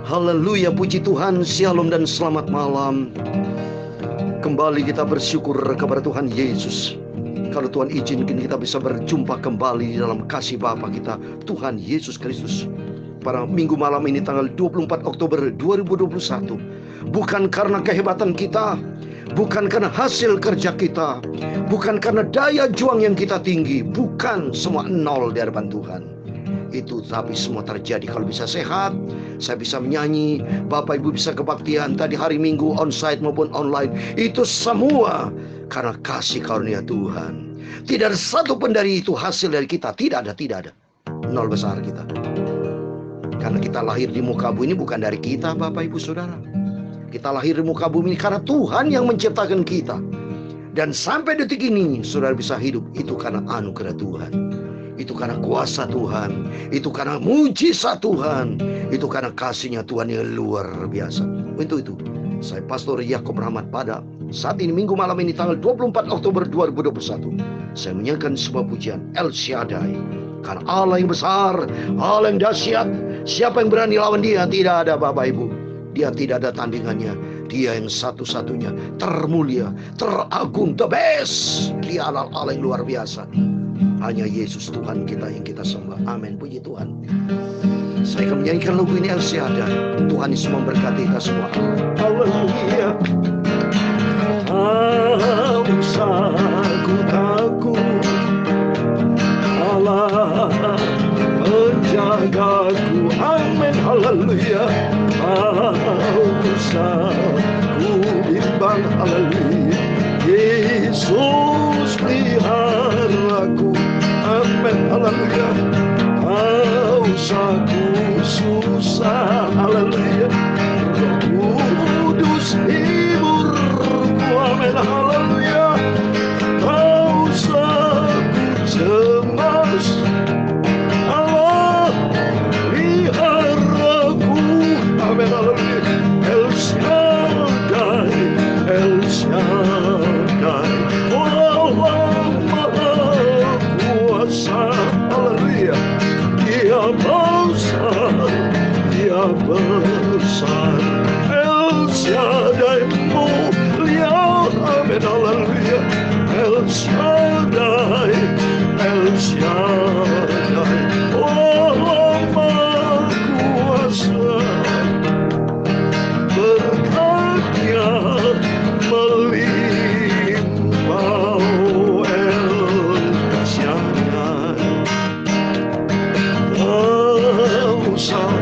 Haleluya, puji Tuhan, shalom dan selamat malam. Kembali kita bersyukur kepada Tuhan Yesus. Kalau Tuhan izinkan kita bisa berjumpa kembali di dalam kasih Bapa kita, Tuhan Yesus Kristus. Pada minggu malam ini tanggal 24 Oktober 2021. Bukan karena kehebatan kita, bukan karena hasil kerja kita, bukan karena daya juang yang kita tinggi, bukan, semua nol di hadapan Tuhan. Itu tapi semua terjadi kalau bisa sehat, saya bisa menyanyi, Bapak Ibu bisa kebaktian tadi hari Minggu onsite maupun online. Itu semua karena kasih karunia Tuhan. Tidak ada satu pun dari itu hasil dari kita, tidak ada. Nol besar kita. Karena kita lahir di muka bumi ini bukan dari kita, Bapak Ibu Saudara. Kita lahir di muka bumi ini karena Tuhan yang menciptakan kita. Dan sampai detik ini saudara bisa hidup, itu karena anugerah Tuhan. Itu karena kuasa Tuhan, itu karena mujizat Tuhan, itu karena kasihnya Tuhan yang luar biasa. Untuk itu, saya Pastor Yakob Rahmat pada saat ini minggu malam ini tanggal 24 Oktober 2021, saya menyanyikan sebuah pujian El Shaddai. Karena Allah yang besar, Allah yang dahsyat, siapa yang berani lawan Dia? Tidak ada, Bapak Ibu. Dia tidak ada tandingannya. Dia yang satu-satunya, termulia, teragung, the best. Dia Allah yang luar biasa. Hanya Yesus Tuhan kita yang kita sembah. Amin, puji Tuhan. Saya akan menyanyikan lagu ini El Shaddai. Tuhan Yesus memberkati kita semua. Haleluya. Tak usah ku takut, Allah menjagaku. Amin, haleluya. Tak usah ku bimbang, haleluya. Yesus peliharaku. Amin, haleluya. Tak usah ku susah, haleluya. Roh Kudus hiburku. Amin, haleluya. Tak usah ku cemas, Allah peliharaku. Amin, haleluya. El Shaddai, El Shaddai, Allah Maha Kuasa, haleluya. Dia besar, Dia besar. El Shaddai mulia, amin, haleluya. El Shaddai, El Shaddai, Allah Maha Kuasa. Berkatnya melimpah, El Shaddai. Tak usah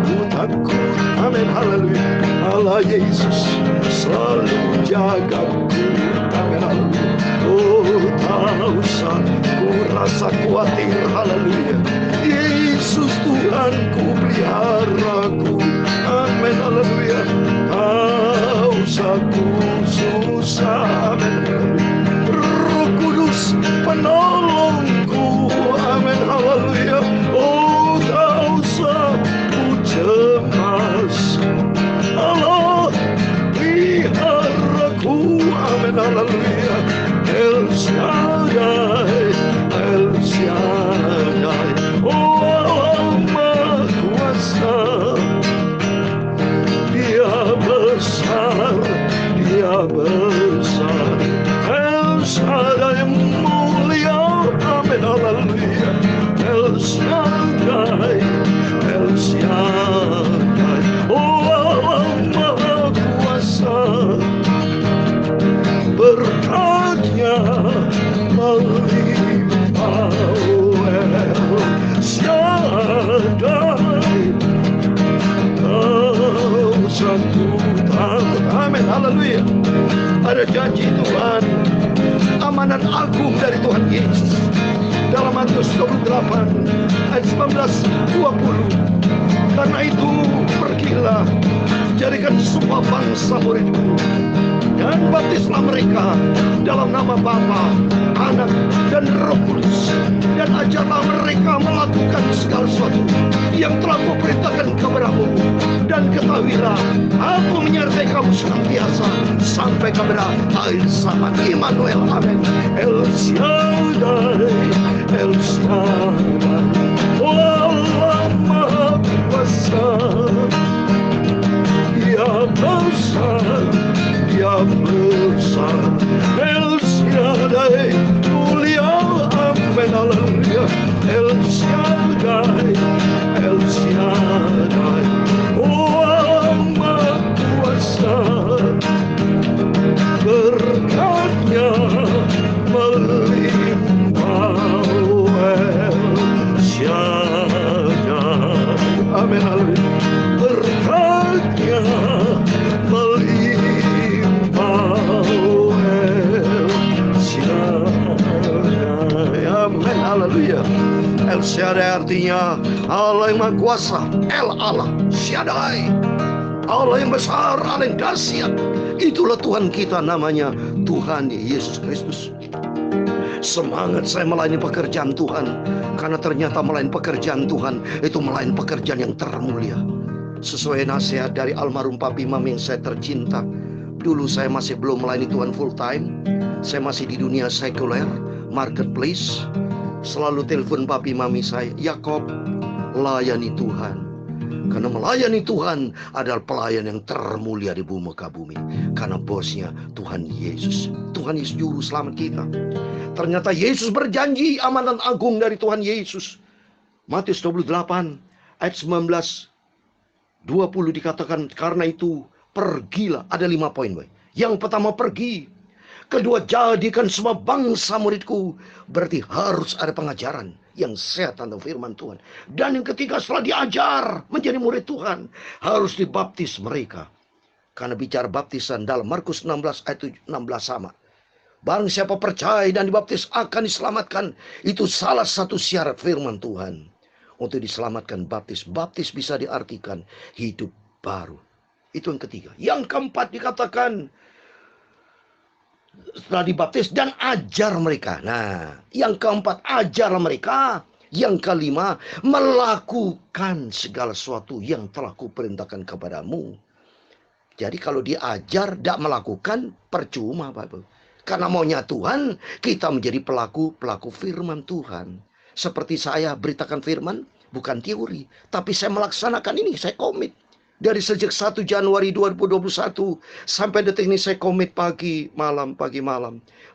ku takut, amin, haleluya. Allah Yesus selalu jagaku, amin, haleluya. Oh, tak usah ku rasa khawatir, haleluya. Yesus Tuhanku peliharaku, amin, haleluya. Tak usah ku susah, amin, haleluya. Roh Kudus penolongku, amin, haleluya. Oh, tak usah ku cemas, Allah peliharaku, amin, haleluya. El Shaddai, El Shaddai, oh Allah Maha Kuasa. Dia besar, Dia besar. El Shaddai mulia, amin, haleluya. El Shaddai, El Shaddai, oh Allah Maha Kuasa. Berkatnya melimpah, El Shaddai. Tak usah ku takut, amin, haleluya. Ada janji Tuhan, amanat agung dari Tuhan Yesus dalam Matius 28 ayat 19-20. Karena itu pergilah, jadikan semua bangsa muridku, dan baptislah mereka dalam nama Bapa, Anak, dan Roh Kudus, dan ajarlah mereka melakukan segala sesuatu yang telah kuperintahkan kepadamu. Dan ketahuilah, aku menyertai kamu senantiasa sampai kepada akhir zaman. Immanuel, amin. El Shaddai, El Shaddai, oh Allah Maha Kuasa. Shaddai artinya Allah yang Maha Kuasa, El Allah, Shaddai, Allah yang besar, Allah yang dahsyat. Itulah Tuhan kita, namanya Tuhan Yesus Kristus. Semangat saya melayani pekerjaan Tuhan, karena ternyata melayani pekerjaan Tuhan itu melayani pekerjaan yang termulia. Sesuai nasihat dari almarhum Papi Mami yang saya tercinta, dulu saya masih belum melayani Tuhan full time. Saya masih di dunia sekuler, marketplace. Selalu telepon Papi Mami saya, Yakob, layani Tuhan. Karena melayani Tuhan adalah pelayan yang termulia di muka bumi. Karena bosnya Tuhan Yesus. Tuhan Yesus juru selamat kita. Ternyata Yesus berjanji, amanat agung dari Tuhan Yesus. Matius 28 ayat 19, 20 dikatakan, karena itu pergilah. Ada 5 poin. Yang pertama, pergi. Kedua, jadikan semua bangsa muridku. Berarti harus ada pengajaran yang sehat tentang firman Tuhan. Dan yang ketiga, setelah diajar menjadi murid Tuhan, harus dibaptis mereka. Karena bicara baptisan dalam Markus 16 ayat 16 sama. Barang siapa percaya dan dibaptis akan diselamatkan. Itu salah satu syarat firman Tuhan. Untuk diselamatkan baptis. Baptis bisa diartikan hidup baru. Itu yang ketiga. Yang keempat dikatakan, setelah dibaptis dan ajar mereka. Nah, yang keempat, ajar mereka. Yang kelima, melakukan segala sesuatu yang telah kuperintahkan kepadamu. Jadi kalau diajar, tidak melakukan, percuma Bapak. Karena maunya Tuhan, kita menjadi pelaku firman Tuhan. Seperti saya beritakan firman, bukan teori. Tapi saya melaksanakan ini, saya komit. Dari sejak 1 Januari 2021 sampai detik ini saya komit pagi malam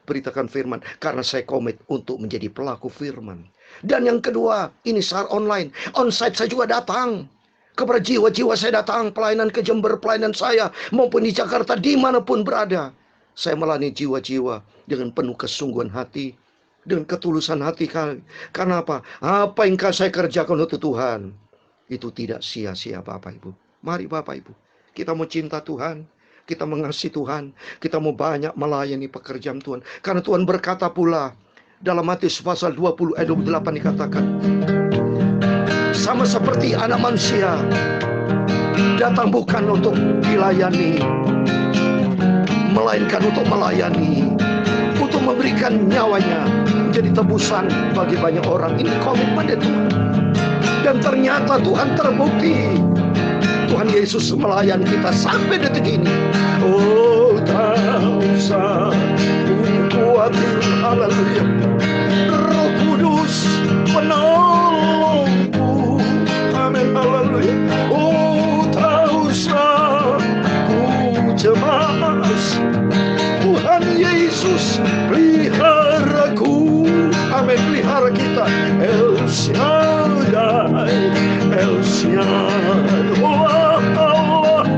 beritakan firman. Karena saya komit untuk menjadi pelaku firman. Dan yang kedua, ini secara online. Onsite saya juga datang. Kepada jiwa-jiwa saya datang. Pelayanan ke Jember, pelayanan saya. Maupun di Jakarta, dimanapun berada. Saya melayani jiwa-jiwa dengan penuh kesungguhan hati. Dengan ketulusan hati. Karena apa? Apa yang saya kerjakan untuk Tuhan, itu tidak sia-sia Bapak Ibu. Mari Bapak Ibu, kita mau cinta Tuhan, kita mengasihi Tuhan, kita mau banyak melayani pekerjaan Tuhan. Karena Tuhan berkata pula dalam Matius pasal 20 ayat 28 dikatakan, sama seperti anak manusia datang bukan untuk dilayani, melainkan untuk melayani, untuk memberikan nyawanya menjadi tebusan bagi banyak orang. Ini komitmen dari Tuhan. Dan ternyata Tuhan terbukti. Tuhan Yesus melayan kita sampai detik ini. Oh, tak usah khawatir, haleluya. Roh Kudus menolongku, amin, haleluya. Oh, tak usah ku cemas, Tuhan Yesus peliharaku, amin, pelihara kita. El Shaddai, El Shaddai, oh Allah,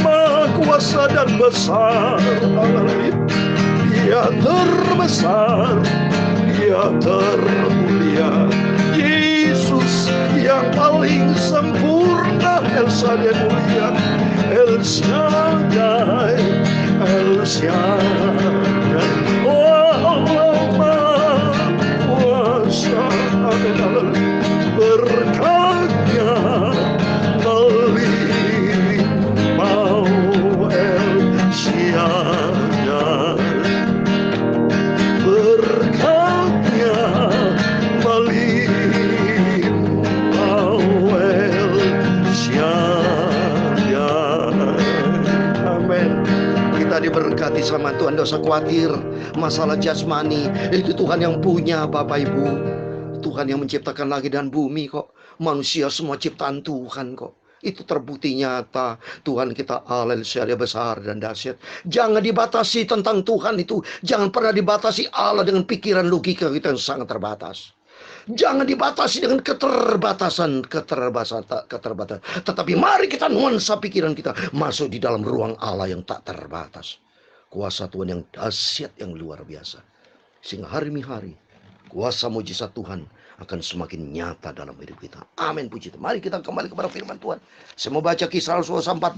Maha Kuasa dan besar, Dia terbesar, Dia termulia. Yesus yang paling sempurna, El Shaddai mulia, El Shaddai, El Shaddai, oh Allah Maha Kuasa, amin, haleluya. Berkatnya melimpah, El Shaddai. Berkatnya melimpah, El Shaddai. Amin. Kita diberkati sama Tuhan. Dosa khawatir masalah jasmani, itu Tuhan yang punya Bapak Ibu. Tuhan yang menciptakan langit dan bumi kok. Manusia semua ciptaan Tuhan kok. Itu terbukti nyata. Tuhan kita Allah yang besar dan dahsyat. Jangan dibatasi tentang Tuhan itu. Jangan pernah dibatasi Allah dengan pikiran logika kita yang sangat terbatas. Jangan dibatasi dengan keterbatasan. Tetapi mari kita nuansa pikiran kita masuk di dalam ruang Allah yang tak terbatas. Kuasa Tuhan yang dahsyat, yang luar biasa. Sehingga hari-hari kuasa mujizat Tuhan akan semakin nyata dalam hidup kita. Amin, puji Tuhan. Mari kita kembali kepada firman Tuhan. Saya mau baca Kisah Rasul 14.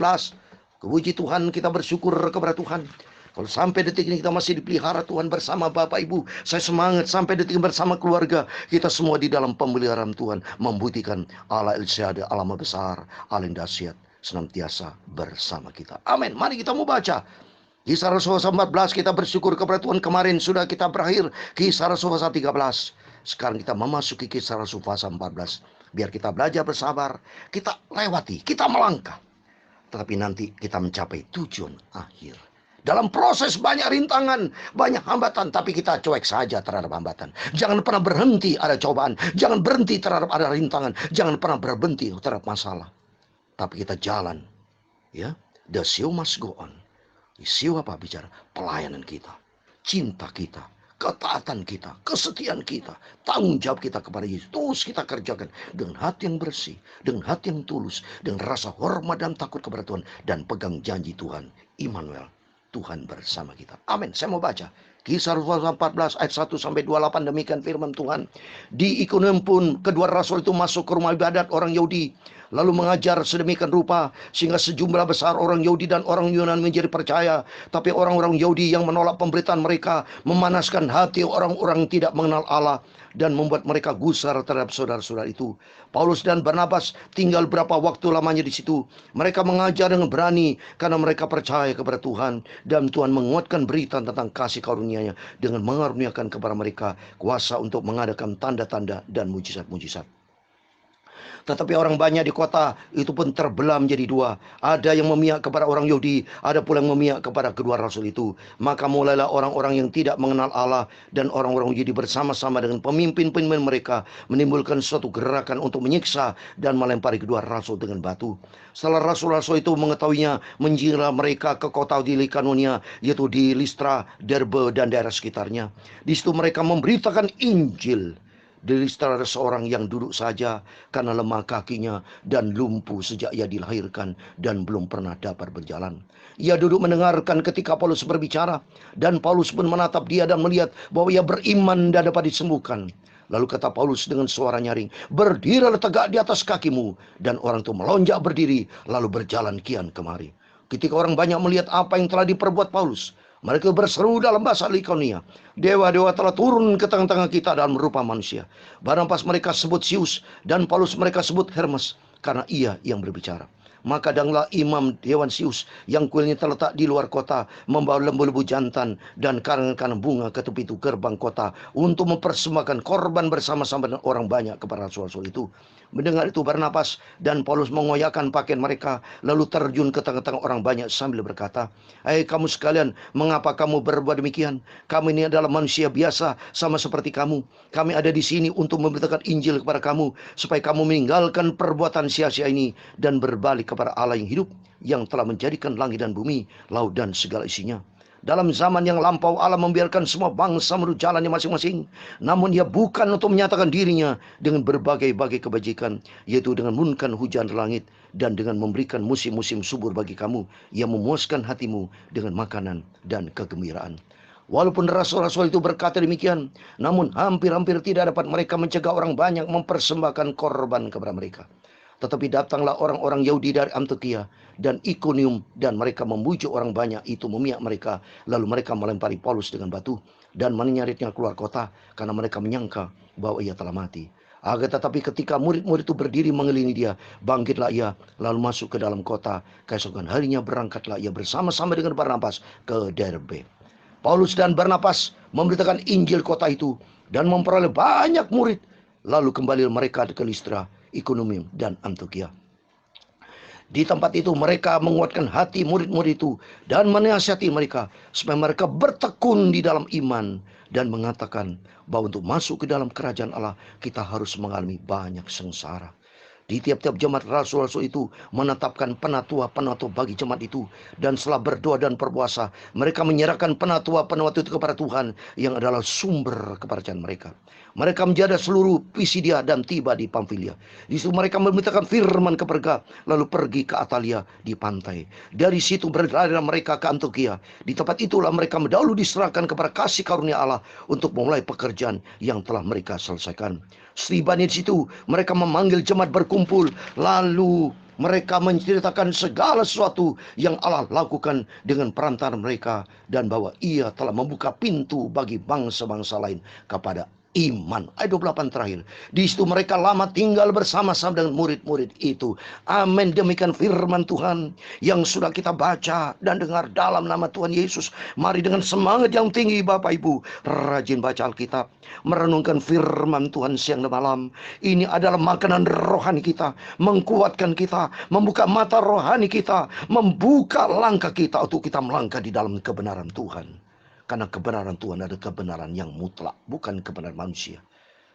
Puji Tuhan, kita bersyukur kepada Tuhan. Kalau sampai detik ini kita masih dipelihara Tuhan bersama Bapak Ibu, saya semangat sampai detik ini bersama keluarga. Kita semua di dalam pemeliharaan Tuhan, membuktikan Allah El Shaddai, Allah Maha Besar, Allah yang dahsyat, senantiasa bersama kita. Amin. Mari kita mau baca Kisah Rasul 14. Kita bersyukur kepada Tuhan, kemarin sudah kita berakhir Kisah Rasul 13. Sekarang kita memasuki Kisah Rasul 14. Biar kita belajar bersabar, kita lewati, kita melangkah. Tetapi nanti kita mencapai tujuan akhir. Dalam proses banyak rintangan, banyak hambatan, tapi kita cuek saja terhadap hambatan. Jangan pernah berhenti ada cobaan, jangan berhenti terhadap ada rintangan, jangan pernah berhenti terhadap masalah. Tapi kita jalan, ya. The show must go on. Show apa bicara? Pelayanan kita, cinta kita, ketaatan kita, kesetiaan kita, tanggung jawab kita kepada Yesus. Terus kita kerjakan dengan hati yang bersih, dengan hati yang tulus, dengan rasa hormat dan takut kepada Tuhan, dan pegang janji Tuhan, Immanuel. Tuhan bersama kita. Amin. Saya mau baca Kisah Rasul 14 ayat 1 sampai 28. Demikian firman Tuhan. Di Ikonium pun kedua rasul itu masuk ke rumah ibadat orang Yahudi, lalu mengajar sedemikian rupa sehingga sejumlah besar orang Yahudi dan orang Yunani menjadi percaya. Tapi orang-orang Yahudi yang menolak pemberitaan mereka memanaskan hati orang-orang tidak mengenal Allah dan membuat mereka gusar terhadap saudara-saudara itu. Paulus dan Barnabas tinggal berapa waktu lamanya di situ. Mereka mengajar dengan berani karena mereka percaya kepada Tuhan, dan Tuhan menguatkan berita tentang kasih karunia-Nya dengan mengaruniakan kepada mereka kuasa untuk mengadakan tanda-tanda dan mujizat-mujizat. Tetapi orang banyak di kota itu pun terbelah menjadi dua. Ada yang memihak kepada orang Yahudi, ada pula yang memihak kepada kedua rasul itu. Maka mulailah orang-orang yang tidak mengenal Allah dan orang-orang Yahudi bersama-sama dengan pemimpin-pemimpin mereka menimbulkan suatu gerakan untuk menyiksa dan melempari kedua rasul dengan batu. Setelah rasul-rasul itu mengetahuinya, menjira mereka ke kota di Likaonia, yaitu di Listra, Derbe, dan daerah sekitarnya. Di situ mereka memberitakan Injil. Di Listra ada seorang yang duduk saja karena lemah kakinya dan lumpuh sejak ia dilahirkan dan belum pernah dapat berjalan. Ia duduk mendengarkan ketika Paulus berbicara, dan Paulus pun menatap dia dan melihat bahwa ia beriman dan dapat disembuhkan. Lalu kata Paulus dengan suara nyaring, "Berdirilah tegak di atas kakimu." Dan orang itu melonjak berdiri lalu berjalan kian kemari. Ketika orang banyak melihat apa yang telah diperbuat Paulus, mereka berseru dalam bahasa Likaonia, "Dewa-dewa telah turun ke tengah-tengah kita dalam rupa manusia." Barnabas mereka sebut Zeus, dan Paulus mereka sebut Hermes, karena ia yang berbicara. Maka datanglah imam dewan Zeus yang kuilnya terletak di luar kota, membawa lembu-lembu jantan dan karangan bunga ke tepi gerbang kota untuk mempersembahkan korban bersama-sama dengan orang banyak kepada rasul-rasul itu. Mendengar itu Barnabas dan Paulus mengoyakkan pakaian mereka, lalu terjun ke tengah-tengah orang banyak sambil berkata, "Hai kamu sekalian, mengapa kamu berbuat demikian? Kami ini adalah manusia biasa sama seperti kamu. Kami ada di sini untuk memberitakan Injil kepada kamu, supaya kamu meninggalkan perbuatan sia-sia ini dan berbalik kepada Allah yang hidup, yang telah menjadikan langit dan bumi, laut dan segala isinya. Dalam zaman yang lampau Allah membiarkan semua bangsa menurut jalannya masing-masing. Namun Dia bukan untuk menyatakan dirinya dengan berbagai-bagai kebajikan, yaitu dengan menurunkan hujan di langit dan dengan memberikan musim-musim subur bagi kamu. Ia memuaskan hatimu dengan makanan dan kegembiraan." Walaupun rasul-rasul itu berkata demikian, namun hampir-hampir tidak dapat mereka mencegah orang banyak mempersembahkan korban kepada mereka. Tetapi datanglah orang-orang Yahudi dari Antiokhia dan Ikonium, dan mereka membujuk orang banyak itu memihak mereka. Lalu mereka melempari Paulus dengan batu dan menyeretnya keluar kota, karena mereka menyangka bahwa ia telah mati. Tetapi ketika murid-murid itu berdiri mengelilingi dia, bangkitlah ia lalu masuk ke dalam kota. Keesokan harinya berangkatlah ia bersama-sama dengan Barnabas ke Derbe. Paulus dan Barnabas memberitakan Injil kota itu dan memperoleh banyak murid. Lalu kembali mereka ke Listra, Ikonium, dan Antiokhia. Di tempat itu mereka menguatkan hati murid-murid itu dan menasihati mereka supaya mereka bertekun di dalam iman, dan mengatakan bahwa untuk masuk ke dalam kerajaan Allah kita harus mengalami banyak sengsara. Di tiap-tiap jemaat rasul-rasul itu menetapkan penatua-penatua bagi jemaat itu, dan setelah berdoa dan berpuasa mereka menyerahkan penatua-penatua itu kepada Tuhan yang adalah sumber kepercayaan mereka. Mereka menjaga seluruh Pisidia dan tiba di Pamfilia. Di situ mereka memberitakan firman ke Perga, lalu pergi ke Atalia di pantai. Dari situ berlarilah mereka ke Antiokhia. Di tempat itulah mereka mendahulu diserahkan kepada kasih karunia Allah untuk memulai pekerjaan yang telah mereka selesaikan. Setibanya di situ mereka memanggil jemaat berkumpul, lalu Mereka menceritakan segala sesuatu yang Allah lakukan dengan perantara mereka, dan bahwa Ia telah membuka pintu bagi bangsa-bangsa lain kepada iman. Ayat 28 terakhir. Di situ mereka lama tinggal bersama-sama dengan murid-murid itu. Amin. Demikian firman Tuhan yang sudah kita baca dan dengar dalam nama Tuhan Yesus. Mari dengan semangat yang tinggi Bapak Ibu, rajin baca Alkitab, merenungkan firman Tuhan siang dan malam. Ini adalah makanan rohani kita, mengkuatkan kita, membuka mata rohani kita, membuka langkah kita untuk kita melangkah di dalam kebenaran Tuhan. Karena kebenaran Tuhan adalah kebenaran yang mutlak, bukan kebenaran manusia.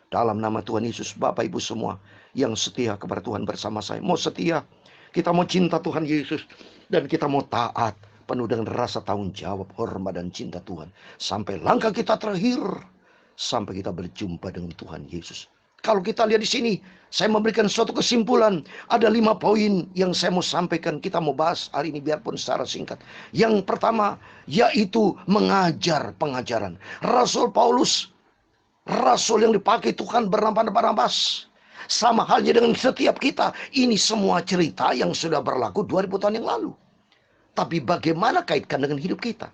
Dalam nama Tuhan Yesus, Bapak Ibu semua yang setia kepada Tuhan bersama saya, mau setia, kita mau cinta Tuhan Yesus, dan kita mau taat penuh dengan rasa tanggung jawab, hormat dan cinta Tuhan, sampai langkah kita terakhir, sampai kita berjumpa dengan Tuhan Yesus. Kalau kita lihat di sini, saya memberikan suatu kesimpulan. Ada 5 poin yang saya mau sampaikan, kita mau bahas hari ini biarpun secara singkat. Yang pertama, yaitu mengajar pengajaran. Rasul Paulus, rasul yang dipakai Tuhan bernama Barnabas. Sama halnya dengan setiap kita. Ini semua cerita yang sudah berlaku 2000 tahun yang lalu. Tapi bagaimana kaitkan dengan hidup kita?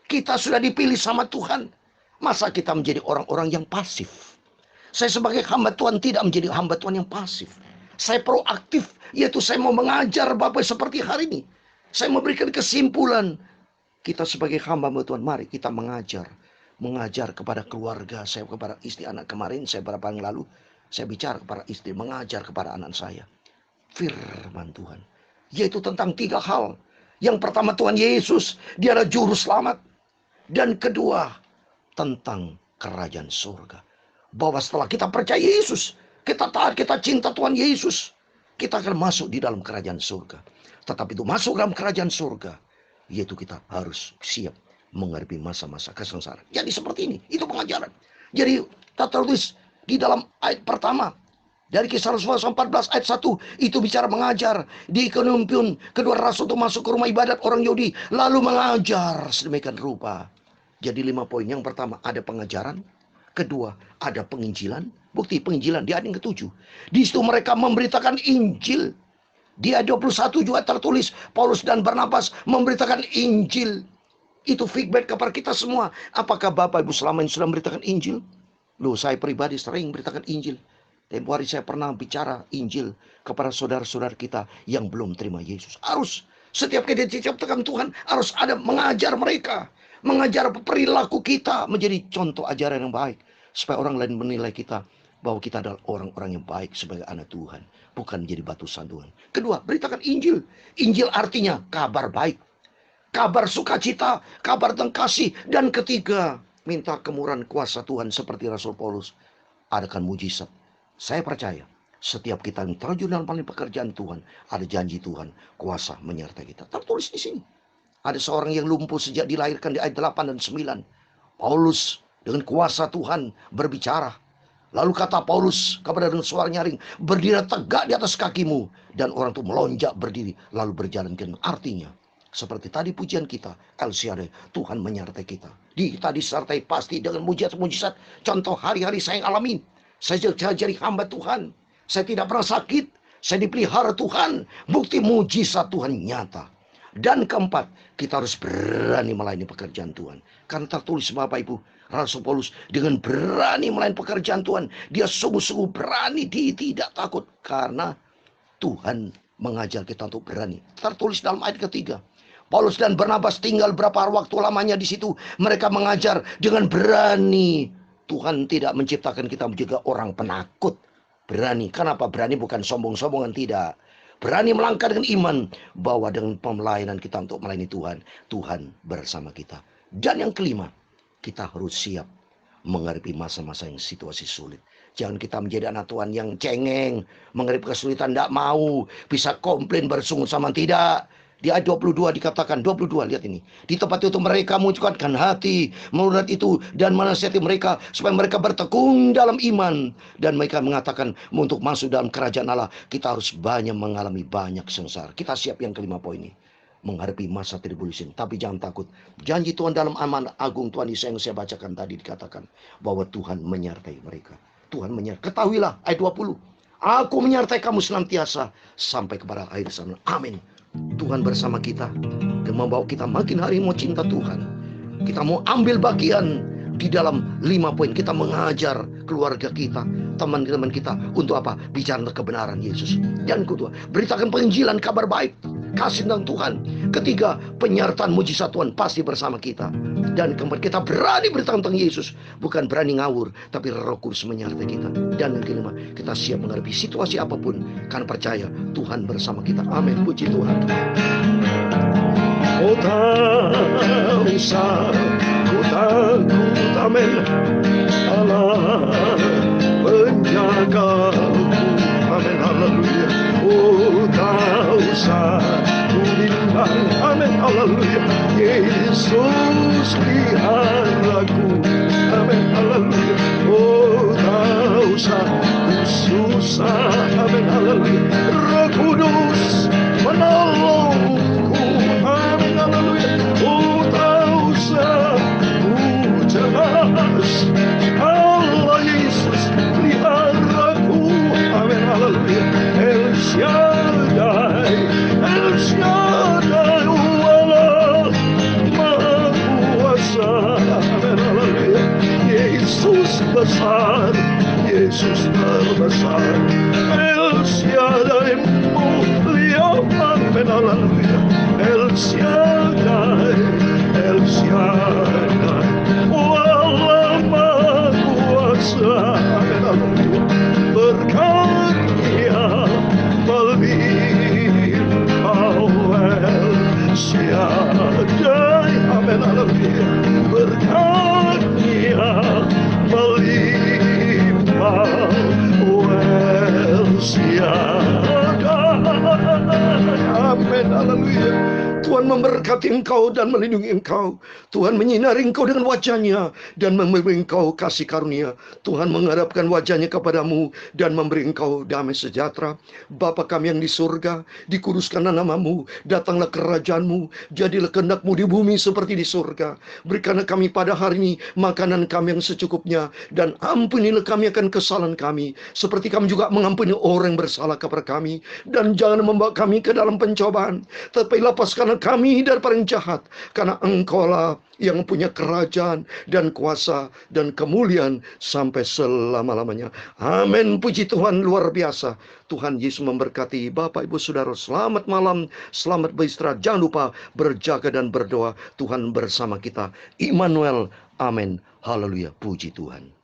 Kita sudah dipilih sama Tuhan. Masa kita menjadi orang-orang yang pasif? Saya sebagai hamba Tuhan tidak menjadi hamba Tuhan yang pasif. Saya proaktif, yaitu saya mau mengajar Bapak seperti hari ini. Saya memberikan kesimpulan. Kita sebagai hamba Tuhan, mari kita mengajar. Mengajar kepada keluarga saya, kepada istri anak. Kemarin saya beberapa yang lalu, saya bicara kepada istri, mengajar kepada anak saya. Firman Tuhan, yaitu tentang 3 hal. Yang pertama Tuhan Yesus, Dia adalah juru selamat. Dan kedua, tentang kerajaan surga. Bahwa setelah kita percaya Yesus, kita taat, kita cinta Tuhan Yesus, kita akan masuk di dalam kerajaan surga. Tetapi itu masuk dalam kerajaan surga, yaitu kita harus siap menghadapi masa-masa kesengsaraan. Jadi seperti ini, itu pengajaran. Jadi tertulis di dalam ayat pertama, dari Kisah Rasul 14 ayat 1, itu bicara mengajar. Di Ikonomium, kedua rasul itu masuk ke rumah ibadat orang Yahudi, lalu mengajar sedemikian rupa. Jadi 5 poin. Yang pertama, ada pengajaran. Kedua, ada penginjilan. Bukti penginjilan di ayat yang ke-7. Di situ mereka memberitakan Injil. Di ayat 21 juga tertulis Paulus dan Barnabas memberitakan Injil. Itu feedback kepada kita semua. Apakah Bapak Ibu selama ini sudah memberitakan Injil? Loh, saya pribadi sering memberitakan Injil. Tempo hari saya pernah bicara Injil kepada saudara-saudara kita yang belum terima Yesus. Harus setiap kita diciptakan Tuhan, harus ada mengajar mereka. Mengajar perilaku kita menjadi contoh ajaran yang baik. Supaya orang lain menilai kita bahwa kita adalah orang-orang yang baik sebagai anak Tuhan. Bukan menjadi batu sandungan. Kedua, beritakan Injil. Injil artinya kabar baik. Kabar sukacita, kabar tentang kasih. Dan ketiga, minta kemurahan kuasa Tuhan seperti Rasul Paulus. Adakan mujizat. Saya percaya setiap kita yang terjun dalam pekerjaan Tuhan, ada janji Tuhan, kuasa menyertai kita. Tertulis di sini. Ada seorang yang lumpuh sejak dilahirkan di ayat 8 dan 9. Paulus dengan kuasa Tuhan berbicara. Lalu kata Paulus kepada dengan suara nyaring, berdiri tegak di atas kakimu. Dan orang itu melonjak berdiri lalu berjalan ke. Artinya, seperti tadi pujian kita, El Shaddai, Tuhan menyertai kita. Kita disertai pasti dengan mujizat-mujizat. Contoh hari-hari saya alami. Saya jadi hamba Tuhan. Saya tidak pernah sakit. Saya dipelihara Tuhan. Bukti mujizat Tuhan nyata. Dan keempat, kita harus berani melayani pekerjaan Tuhan. Karena tertulis Bapak Ibu, Rasul Paulus dengan berani melayani pekerjaan Tuhan. Dia sungguh-sungguh berani, dia tidak takut. Karena Tuhan mengajar kita untuk berani. Tertulis dalam ayat ketiga. Paulus dan Barnabas tinggal berapa waktu lamanya di situ. Mereka mengajar dengan berani. Tuhan tidak menciptakan kita menjadi orang penakut. Berani. Kenapa? Berani bukan sombong-sombongan, tidak. Berani melangkah dengan iman. Bahwa dengan pemelayanan kita untuk melayani Tuhan, Tuhan bersama kita. Dan yang kelima, kita harus siap menghadapi masa-masa yang situasi sulit. Jangan kita menjadi anak Tuhan yang cengeng, menghadapi kesulitan, tidak mau, bisa komplain bersungut sama, tidak. Di ayat 22 dikatakan, 22, lihat ini. Di tempat itu mereka mengucapkan hati, menurut itu, dan menasihati mereka, supaya mereka bertekun dalam iman. Dan mereka mengatakan, untuk masuk dalam kerajaan Allah, kita harus mengalami banyak sengsara. Kita siap yang kelima poin ini. Menghadapi masa tribulation. Tapi jangan takut. Janji Tuhan dalam amanat agung Tuhan Yesus yang saya bacakan tadi dikatakan, bahwa Tuhan menyertai mereka. Tuhan menyertai. Ketahuilah, ayat 20. Aku menyertai kamu senantiasa sampai kepada akhir zaman. Amin. Tuhan bersama kita dan membawa kita makin hari mau cinta Tuhan. Kita mau ambil bagian di dalam 5 poin. Kita mengajar keluarga kita, teman-teman kita untuk apa? Bicara kebenaran Yesus. Yang kedua, beritakan penginjilan, kabar baik, kasih tentang Tuhan. Ketiga, penyertaan mujizat Tuhan pasti bersama kita. Dan keempat, kita berani beritakan tentang Yesus, bukan berani ngawur, tapi Roh Kudus menyertai kita. Dan yang kelima, kita siap menghadapi situasi apapun karena percaya Tuhan bersama kita. Amin. Puji Tuhan. Oh, tak usah ku takut, amin. Allah menjagaku, amin, haleluya. Oh, tak usah ku bimbang, amin, haleluya. Yesus peliharaku, amin, haleluya. Oh, tak usah ku susah, amin, haleluya. Roh Kudus menolongku, amin, haleluya. Oh, tak usah ku cemas, Allah Yesus peliharaku, amin, haleluya. El Shaddai, El Shaddai, Allah Maha Kuasa, amin, haleluya. Yesus besar, Yesus terbesar. El Shaddai mulia, amin, haleluya. El Shaddai, El Shaddai, Allah Maha Kuasa, amin, haleluya. Berkat-Nya melimpah, El Shaddai, amin, haleluya. Berkat-Nya melimpah, El Shaddai, amin, haleluya. Tuhan memberkati engkau dan melindungi engkau. Tuhan menyinari engkau dengan wajah-Nya dan memberi engkau kasih karunia. Tuhan menghadapkan wajah-Nya kepadamu dan memberi engkau damai sejahtera. Bapa kami yang di surga, dikuduskanlah namamu, datanglah kerajaan-Mu, jadilah kehendak-Mu di bumi seperti di surga. Berikanlah kami pada hari ini makanan kami yang secukupnya, dan ampunilah kami akan kesalahan kami, seperti kami juga mengampuni orang yang bersalah kepada kami. Dan jangan membawa kami ke dalam pencobaan, tapi lepaskanlah kami daripada yang jahat, karena Engkaulah yang punya kerajaan dan kuasa dan kemuliaan sampai selama-lamanya. Amin. Puji Tuhan, luar biasa. Tuhan Yesus memberkati Bapak, Ibu, Saudara. Selamat malam, selamat beristirahat. Jangan lupa berjaga dan berdoa. Tuhan bersama kita. Immanuel. Amin. Haleluya. Puji Tuhan.